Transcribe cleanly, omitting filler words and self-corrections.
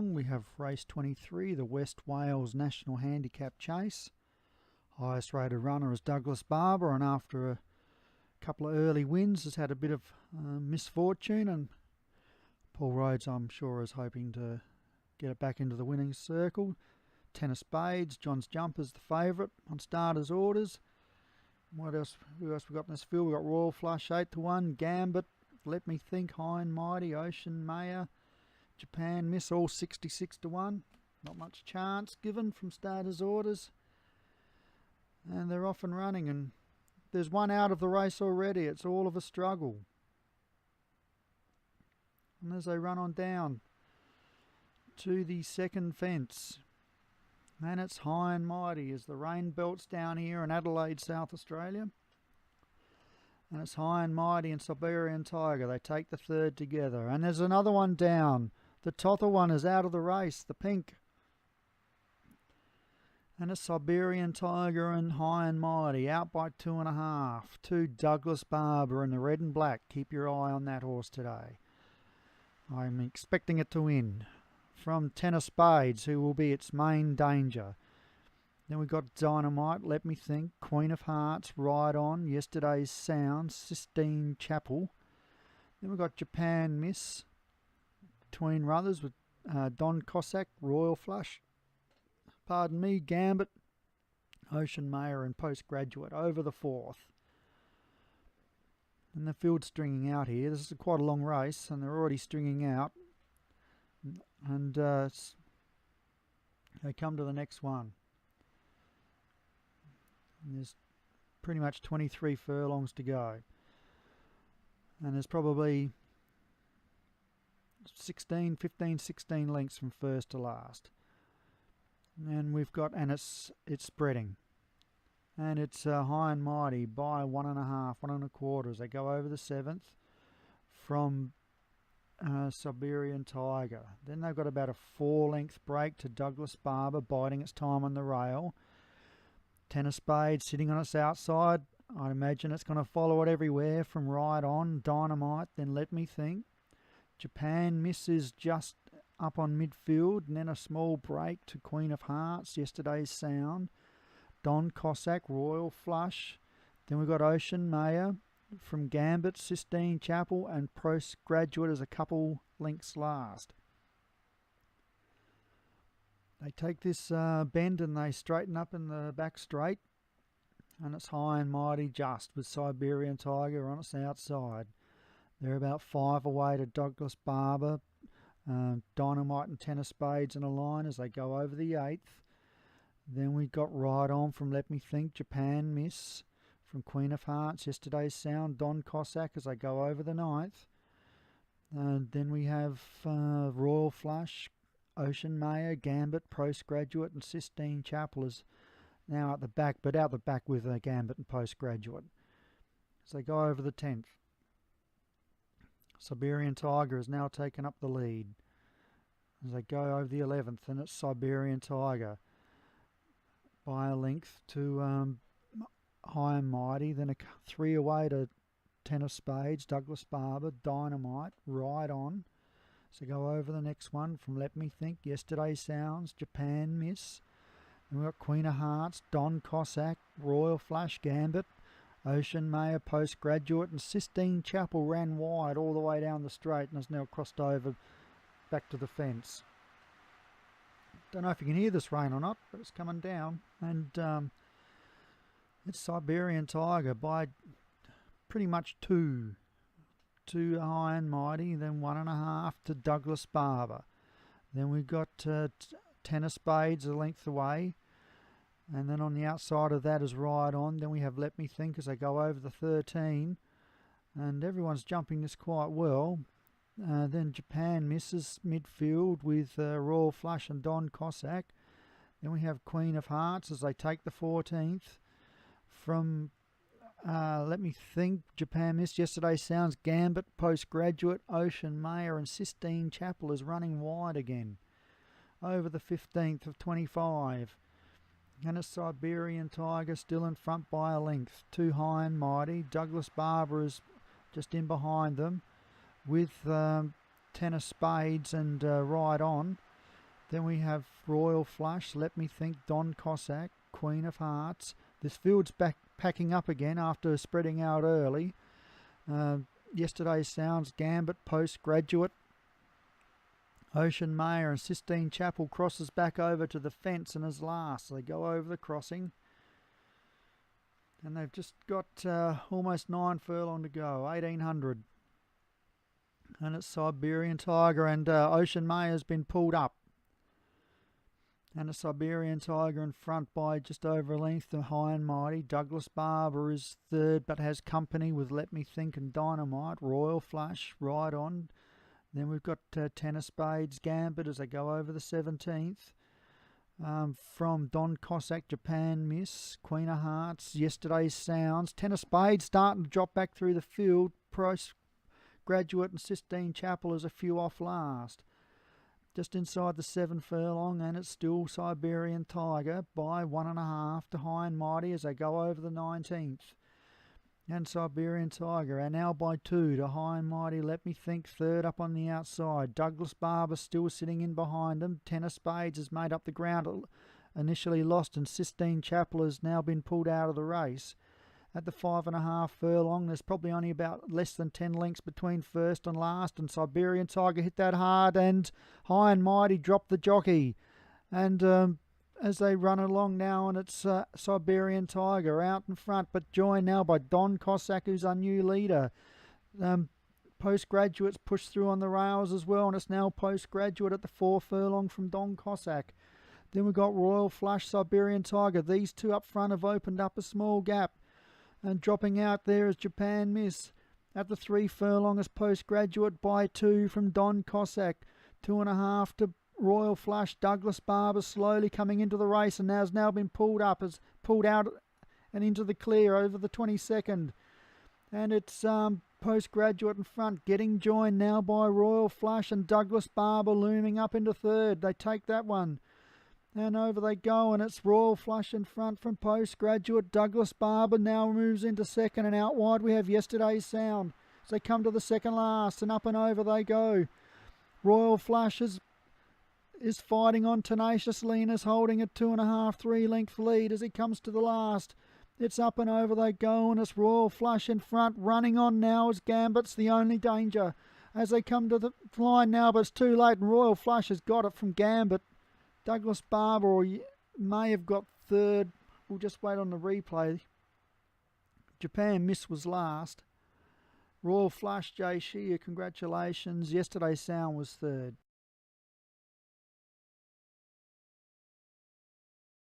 along, we have race 23, the West Wales National Handicap Chase. Highest rated runner is Douglas Barber, and after a couple of early wins has had a bit of misfortune, and Paul Rhodes, I'm sure, is hoping to get it back into the winning circle. Ten of Spades, John's Jumper's the favourite on starters' orders. What else? Who else we got in this field? We got Royal Flush 8-1, Gambit, Let Me Think, High and Mighty, Ocean Mayor, Japan Miss, all 66-1. Not much chance given from starters' orders, and they're off and running. And there's one out of the race already. It's all of a struggle. And as they run on down to the second fence, and it's High and Mighty as the rain belts down here in Adelaide, South Australia. And it's High and Mighty and Siberian Tiger. They take the third together. And there's another one down. The Tother one is out of the race, the pink. And it's Siberian Tiger and High and Mighty out by 2.5 to Douglas Barber in the red and black. Keep your eye on that horse today. I'm expecting it to win. From Ten of Spades, who will be its main danger. Then we've got Dynamite, Let Me Think, Queen of Hearts, Ride On, Yesterday's Sound, Sistine Chapel. Then we've got Japan Miss, Tween Brothers with Don Cossack, Royal Flush, Gambit, Ocean Mayor and Postgraduate over the fourth. And the field's stringing out here. This is quite a long race and they're already stringing out. And they come to the next one. And there's pretty much 23 furlongs to go. And there's probably 16 lengths from first to last. And we've got, and it's spreading. And it's High and Mighty by 1.5, 1.25 as they go over the seventh from Siberian Tiger. Then they've got about a 4-length break to Douglas Barber biding its time on the rail. Ten of Spades sitting on its outside. I'd imagine it's going to follow it everywhere from Ride On, Dynamite, then Let Me Think. Japan misses just up on midfield, and then a small break to Queen of Hearts, Yesterday's Sound, Don Cossack, Royal Flush. Then we've got Ocean Mayor from Gambit, Sistine Chapel, and Postgraduate as a couple lengths last. They take this bend and they straighten up in the back straight, and it's High and Mighty just with Siberian Tiger on its outside. They're about 5 away to Douglas Barber, Dynamite and Ten of Spades in a line as they go over the 8th. Then we got Ride On from Let Me Think, Japan Miss from Queen of Hearts, Yesterday's Sound, Don Cossack as they go over the 9th. Then we have Royal Flush, Ocean Mayor, Gambit, Postgraduate and Sistine Chapel is now at the back, but out the back with Gambit and Postgraduate. As they go over the 10th. Siberian Tiger has now taken up the lead. As they go over the 11th, and it's Siberian Tiger by a length to High and Mighty, then 3 away to Ten of Spades, Douglas Barber, Dynamite, Ride On. So go over the next one from Let Me Think, Yesterday Sounds, Japan Miss. And we've got Queen of Hearts, Don Cossack, Royal Flush, Gambit, Ocean Mayor, Postgraduate, and Sistine Chapel ran wide all the way down the straight and has now crossed over back to the fence. Don't know if you can hear this rain or not, but it's coming down. And it's Siberian Tiger by pretty much 2 to High and Mighty, then 1.5 to Douglas Barber. Then we've got Ten of Spades a length away. And then on the outside of that is Ride On. Then we have Let Me Think as they go over the 13. And everyone's jumping this quite well. Then Japan misses midfield with Royal Flush and Don Cossack. Then we have Queen of Hearts as they take the 14th. From Let Me Think, Japan Miss, Yesterday Sounds, Gambit, Postgraduate, Ocean Mayor and Sistine Chapel is running wide again. Over the 15th of 25. And a Siberian Tiger still in front by a length. 2 High and Mighty. Douglas Barber is just in behind them with Ten of Spades and Ride On. Then we have Royal Flush, Let Me Think, Don Cossack, Queen of Hearts. This field's back packing up again after spreading out early. Yesterday's Sounds, Gambit, Postgraduate. Ocean Mayor and Sistine Chapel crosses back over to the fence and is last. They go over the crossing. And they've just got almost 9 furlong to go, 1800. And it's Siberian Tiger, and Ocean Mayor's been pulled up. And a Siberian Tiger in front by just over a length to High and Mighty. Douglas Barber is third, but has company with Let Me Think and Dynamite. Royal Flush, right on. Then we've got Ten of Spades, Gambit as they go over the 17th. From Don Cossack, Japan Miss, Queen of Hearts, Yesterday's Sounds. Ten of Spades starting to drop back through the field. Postgraduate and Sistine Chapel is a few off last. Just inside the 7 furlong, and it's still Siberian Tiger by 1.5 to High and Mighty as they go over the 19th. And Siberian Tiger are now by 2 to High and Mighty, Let Me Think, third up on the outside. Douglas Barber still sitting in behind them. Ten of Spades has made up the ground initially lost, and Sistine Chapel has now been pulled out of the race. At the 5.5 furlong, there's probably only about less than 10 lengths between first and last, and Siberian Tiger hit that hard, and High and Mighty dropped the jockey. And as they run along now, and it's Siberian Tiger out in front, but joined now by Don Cossack, who's our new leader. Postgraduates pushed through on the rails as well, and it's now Postgraduate at the 4 furlong from Don Cossack. Then we've got Royal Flush, Siberian Tiger. These two up front have opened up a small gap. And dropping out there is Japan Miss. At the 3 furlong is Postgraduate by 2 from Don Cossack. 2.5 to Royal Flush. Douglas Barber slowly coming into the race and has now been pulled up, has pulled out and into the clear over the 22nd. And it's Postgraduate in front, getting joined now by Royal Flush and Douglas Barber looming up into third. They take that one. And over they go, and it's Royal Flush in front from Postgraduate. Douglas Barber now moves into second, and out wide we have Yesterday's Sound. As they come to the second last, and up and over they go. Royal Flush is fighting on tenaciously and is holding a 2.5, 3 length lead as he comes to the last. It's up and over they go, and it's Royal Flush in front. Running on now is Gambit's the only danger as they come to the line now, but it's too late, and Royal Flush has got it from Gambit. Douglas Barber may have got third. We'll just wait on the replay. Japan Miss was last. Royal Flush, Jay Shea, congratulations. Yesterday's Sound was third.